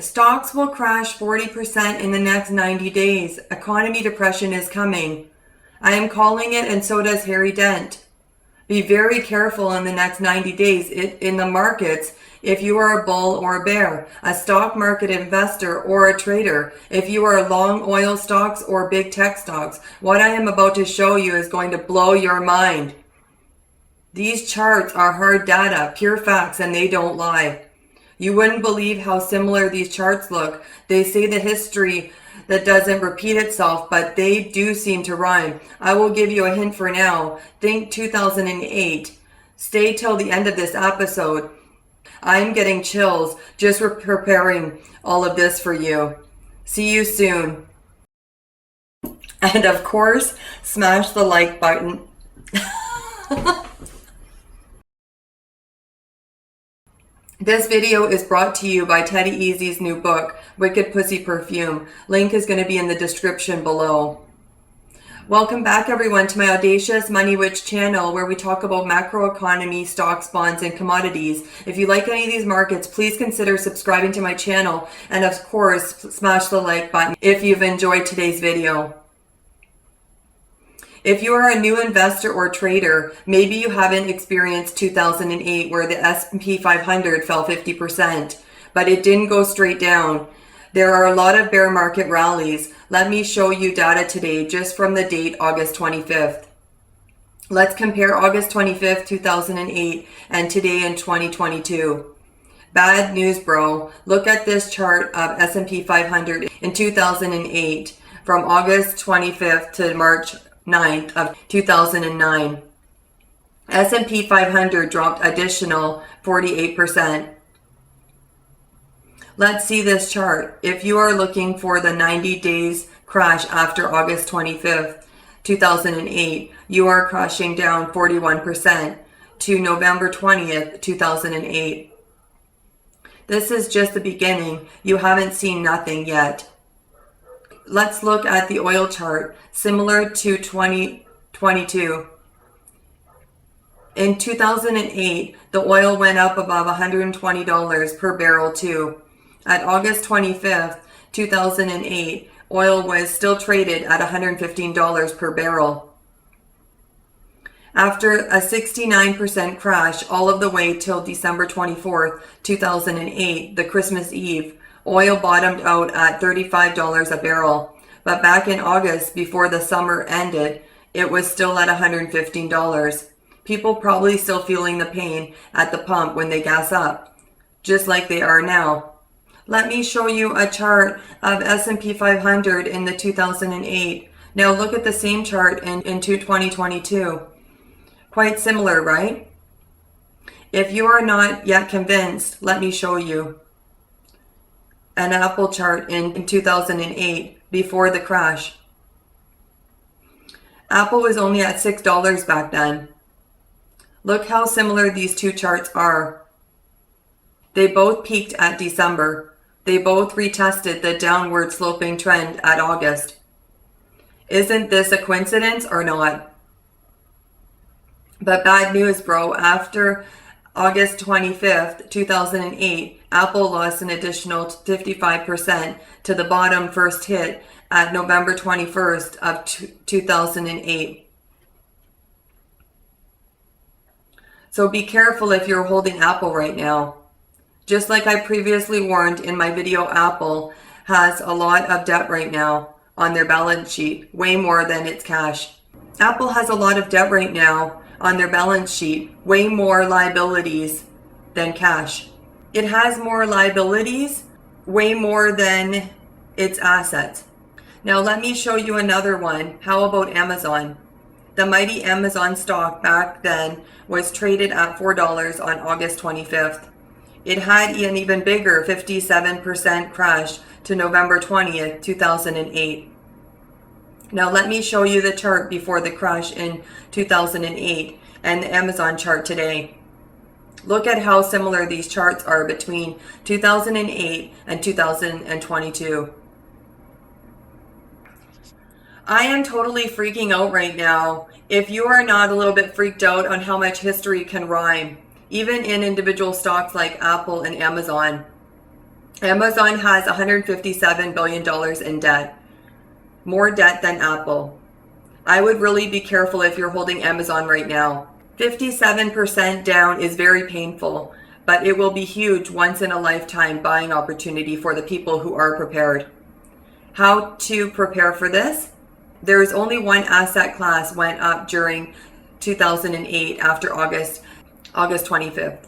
Stocks will crash 40% in the next 90 days. Economy depression is coming. I am calling it, and so does Harry Dent. Be very careful in the next 90 days in the markets if you are a bull or a bear, a stock market investor or a trader, if you are long oil stocks or big tech stocks. What I am about to show you is going to blow your mind. These charts are hard data, pure facts, and they don't lie. You wouldn't believe how similar these charts look. They say the history that doesn't repeat itself, but they do seem to rhyme. I will give you a hint for now. Think 2008. Stay till the end of this episode. I'm getting chills just preparing all of this for you. See you soon. And of course, smash the like button. This video is brought to you by Teddy Eazzy's new book, Wicked Pussy Perfume. Link is going to be in the description below. Welcome back, everyone, to my Audacious Money Witch channel, where we talk about macroeconomy, stocks, bonds, and commodities. If you like any of these markets, please consider subscribing to my channel, and of course, smash the like button if you've enjoyed today's video. If you are a new investor or trader, maybe you haven't experienced 2008 where the S&P 500 fell 50%, but it didn't go straight down. There are a lot of bear market rallies. Let me show you data today just from the date August 25th. Let's compare August 25th, 2008 and today in 2022. Bad news, bro. Look at this chart of S&P 500 in 2008 from August 25th to March 9th of 2009. S&P 500 dropped additional 48%. Let's see this chart. If you are looking for the 90 days crash after August 25th, 2008, you are crashing down 41% to November 20th, 2008. This is just the beginning. You haven't seen nothing yet. Let's look at the oil chart, similar to 2022. In 2008, the oil went up above $120 per barrel too. At August 25th, 2008, oil was still traded at $115 per barrel. After a 69% crash all of the way till December 24th, 2008, the Christmas Eve, oil bottomed out at $35 a barrel, but back in August, before the summer ended, it was still at $115. People probably still feeling the pain at the pump when they gas up, just like they are now. Let me show you a chart of S&P 500 in the 2008. Now look at the same chart into 2022. Quite similar, right? If you are not yet convinced, let me show you an Apple chart in 2008 before the crash. Apple was only at $6 back then. Look how similar these two charts are. They both peaked at December. They both retested the downward sloping trend at August. Isn't this a coincidence or not? But bad news, bro. After August 25th, 2008, Apple lost an additional 55% to the bottom first hit at November 21st of 2008. So be careful if you're holding Apple right now. Just like I previously warned in my video, Apple has a lot of debt right now on their balance sheet, way more than its cash. Apple has a lot of debt right now on their balance sheet, way more liabilities than cash. It has more liabilities, way more than its assets. Now let me show you another one. How about Amazon? The mighty Amazon stock back then was traded at $4 on August 25th. It had an even bigger 57% crash to November 20th, 2008. Now let me show you the chart before the crash in 2008 and the Amazon chart today. Look at how similar these charts are between 2008 and 2022. I am totally freaking out right now. If you are not a little bit freaked out on how much history can rhyme, even in individual stocks like Apple and Amazon. Amazon has $157 billion in debt, more debt than Apple. I would really be careful if you're holding Amazon right now. 57% down is very painful, but it will be huge once in a lifetime buying opportunity for the people who are prepared. How to prepare for this? There is only one asset class went up during 2008 after August 25th.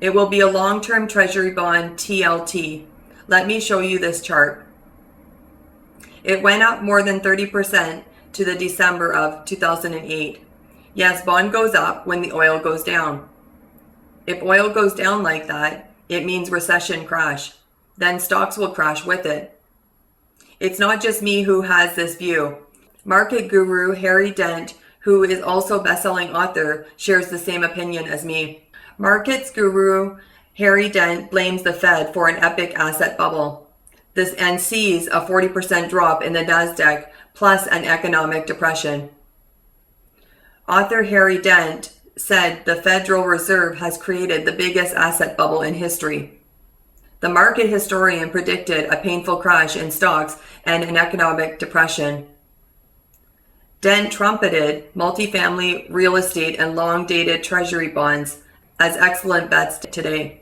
It will be a long-term treasury bond TLT. Let me show you this chart. It went up more than 30% to the December of 2008. Yes, bond goes up when the oil goes down. If oil goes down like that, it means recession crash. Then stocks will crash with it. It's not just me who has this view. Market guru Harry Dent, who is also a best-selling author, shares the same opinion as me. Markets guru Harry Dent blames the Fed for an epic asset bubble. This and sees a 40% drop in the Nasdaq plus an economic depression. Author Harry Dent said the Federal Reserve has created the biggest asset bubble in history. The market historian predicted a painful crash in stocks and an economic depression. Dent trumpeted multifamily real estate and long-dated treasury bonds as excellent bets today.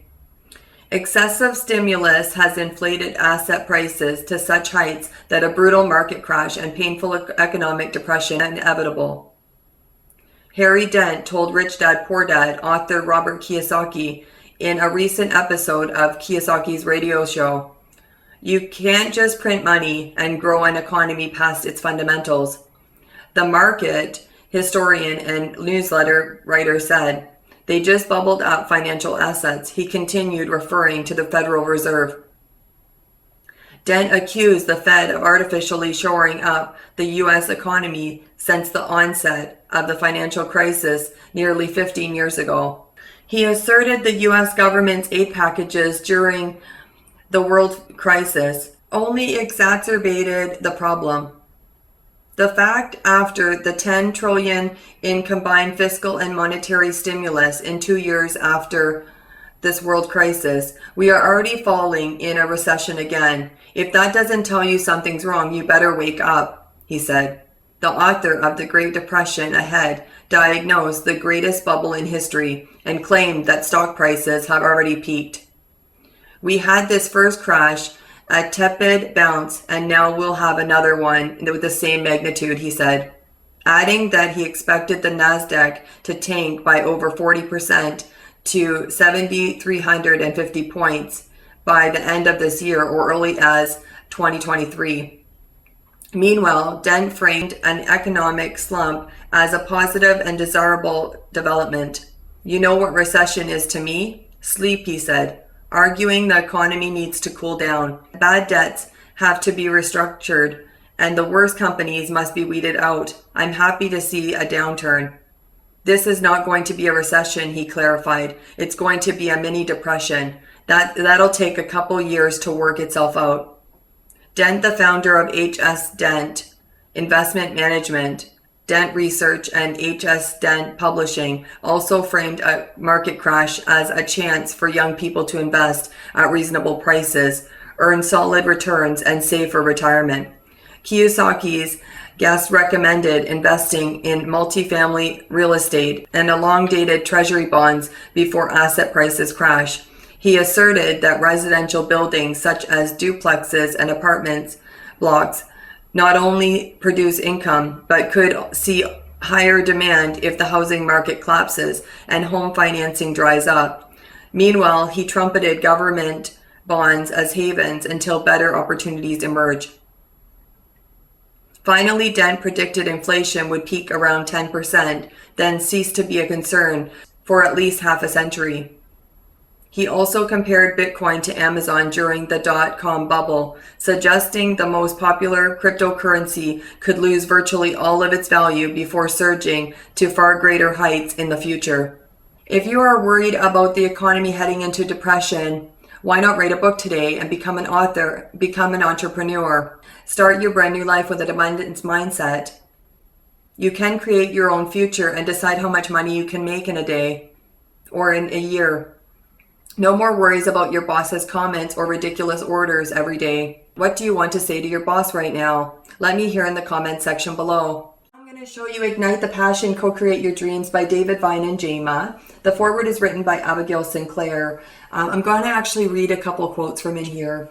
Excessive stimulus has inflated asset prices to such heights that a brutal market crash and painful economic depression are inevitable. Harry Dent told Rich Dad Poor Dad author Robert Kiyosaki in a recent episode of Kiyosaki's radio show, "You can't just print money and grow an economy past its fundamentals." The market historian and newsletter writer said, "They just bubbled up financial assets." He continued, referring to the Federal Reserve. Dent accused the Fed of artificially shoring up the U.S. economy since the onset of the financial crisis nearly 15 years ago. He asserted the U.S. government's aid packages during the world crisis only exacerbated the problem. The fact after the $10 trillion in combined fiscal and monetary stimulus in 2 years after this world crisis, we are already falling in a recession again. If that doesn't tell you something's wrong, you better wake up, he said. The author of The Great Depression Ahead diagnosed the greatest bubble in history and claimed that stock prices have already peaked. We had this first crash, a tepid bounce, and now we'll have another one with the same magnitude, he said, adding that he expected the Nasdaq to tank by over 40% to 7,350 points by the end of this year or early as 2023. Meanwhile, Dent framed an economic slump as a positive and desirable development. "You know what recession is to me? Sleep," he said, arguing the economy needs to cool down. Bad debts have to be restructured, and the worst companies must be weeded out. I'm happy to see a downturn. This is not going to be a recession, he clarified. It's going to be a mini depression. That'll take a couple years to work itself out. Dent, the founder of H.S. Dent Investment Management, Dent Research, and H.S. Dent Publishing, also framed a market crash as a chance for young people to invest at reasonable prices, earn solid returns, and save for retirement. Kiyosaki's guest recommended investing in multifamily real estate and long-dated treasury bonds before asset prices crash. He asserted that residential buildings such as duplexes and apartments blocks not only produce income, but could see higher demand if the housing market collapses and home financing dries up. Meanwhile, he trumpeted government bonds as havens until better opportunities emerge. Finally, Dent predicted inflation would peak around 10%, then cease to be a concern for at least half a century. He also compared Bitcoin to Amazon during the dot-com bubble, suggesting the most popular cryptocurrency could lose virtually all of its value before surging to far greater heights in the future. If you are worried about the economy heading into depression, why not write a book today and become an author, become an entrepreneur? Start your brand new life with an abundance mindset. You can create your own future and decide how much money you can make in a day or in a year. No more worries about your boss's comments or ridiculous orders every day. What do you want to say to your boss right now? Let me hear in the comment section below. I'm going to show you Ignite the Passion, Co-Create Your Dreams by David Vine and Jama. The foreword is written by Abigail Sinclair. I'm going to actually read a couple quotes from in here.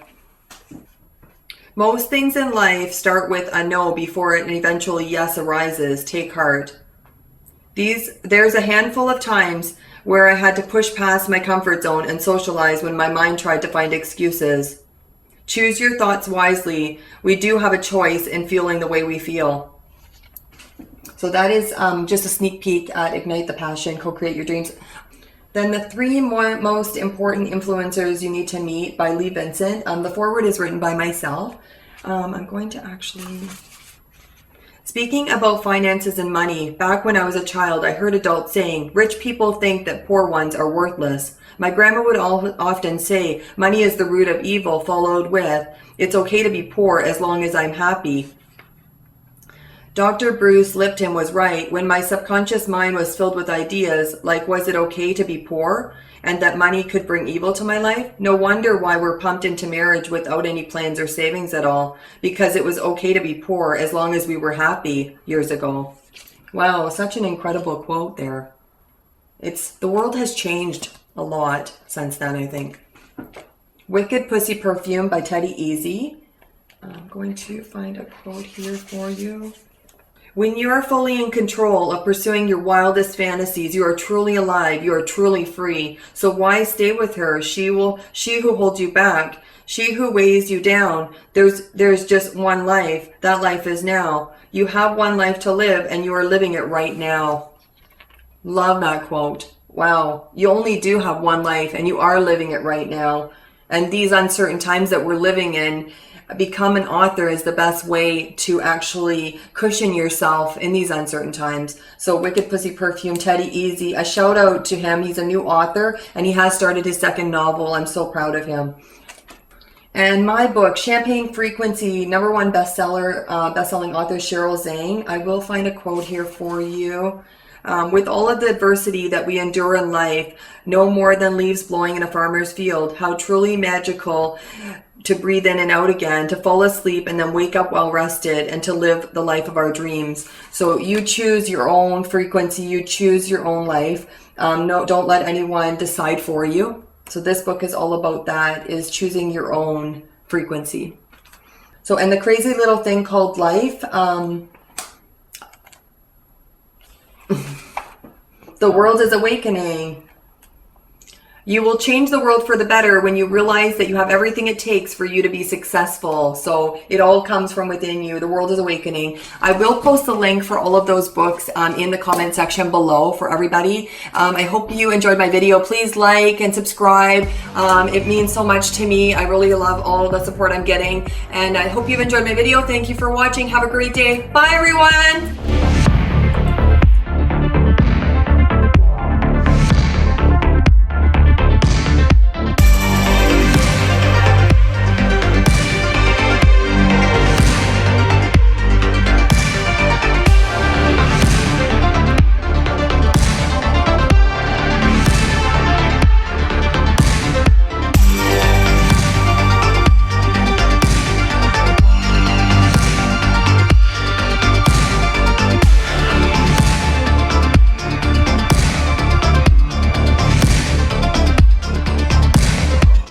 Most things in life start with a no before an eventual yes arises. Take heart. There's a handful of times where I had to push past my comfort zone and socialize when my mind tried to find excuses. Choose your thoughts wisely. We do have a choice in feeling the way we feel. So that is just a sneak peek at Ignite the Passion, Co-Create Your Dreams. Then the 3 most important influencers you need to meet by Lee Vincent. The foreword is written by myself. I'm going to actually... Speaking about finances and money, back when I was a child, I heard adults saying, rich people think that poor ones are worthless. My grandma would often say, money is the root of evil, followed with, it's okay to be poor as long as I'm happy. Dr. Bruce Lipton was right. When my subconscious mind was filled with ideas like, was it okay to be poor? And that money could bring evil to my life? No wonder why we're pumped into marriage without any plans or savings at all. Because it was okay to be poor as long as we were happy years ago. Wow, such an incredible quote there. The world has changed a lot since then, I think. Wicked Pussy Perfume by Teddy Eazzy. I'm going to find a quote here for you. When you are fully in control of pursuing your wildest fantasies, you are truly alive, you are truly free. So why stay with her? She who holds you back, she who weighs you down. There's just one life. That life is now. You have one life to live and you are living it right now. Love that quote. Wow. You only do have one life and you are living it right now. And these uncertain times that we're living in, become an author is the best way to actually cushion yourself in these uncertain times. So Wicked Pussy Perfume, Teddy Eazzy, a shout out to him. He's a new author and he has started his 2nd novel. I'm so proud of him. And my book, Champagne Frequency, #1 best-selling author Cheryl Zhang. I will find a quote here for you. With all of the adversity that we endure in life, no more than leaves blowing in a farmer's field, how truly magical to breathe in and out again, to fall asleep and then wake up well rested, and to live the life of our dreams. So you choose your own frequency, you choose your own life. Don't let anyone decide for you. So this book is all about that, is choosing your own frequency. So, and the crazy little thing called life, the world is awakening. You will change the world for the better when you realize that you have everything it takes for you to be successful. So it all comes from within you. The world is awakening. I will post the link for all of those books in the comment section below for everybody. I hope you enjoyed my video. Please like and subscribe. It means so much to me. I really love all the support I'm getting. And I hope you've enjoyed my video. Thank you for watching. Have a great day. Bye, everyone.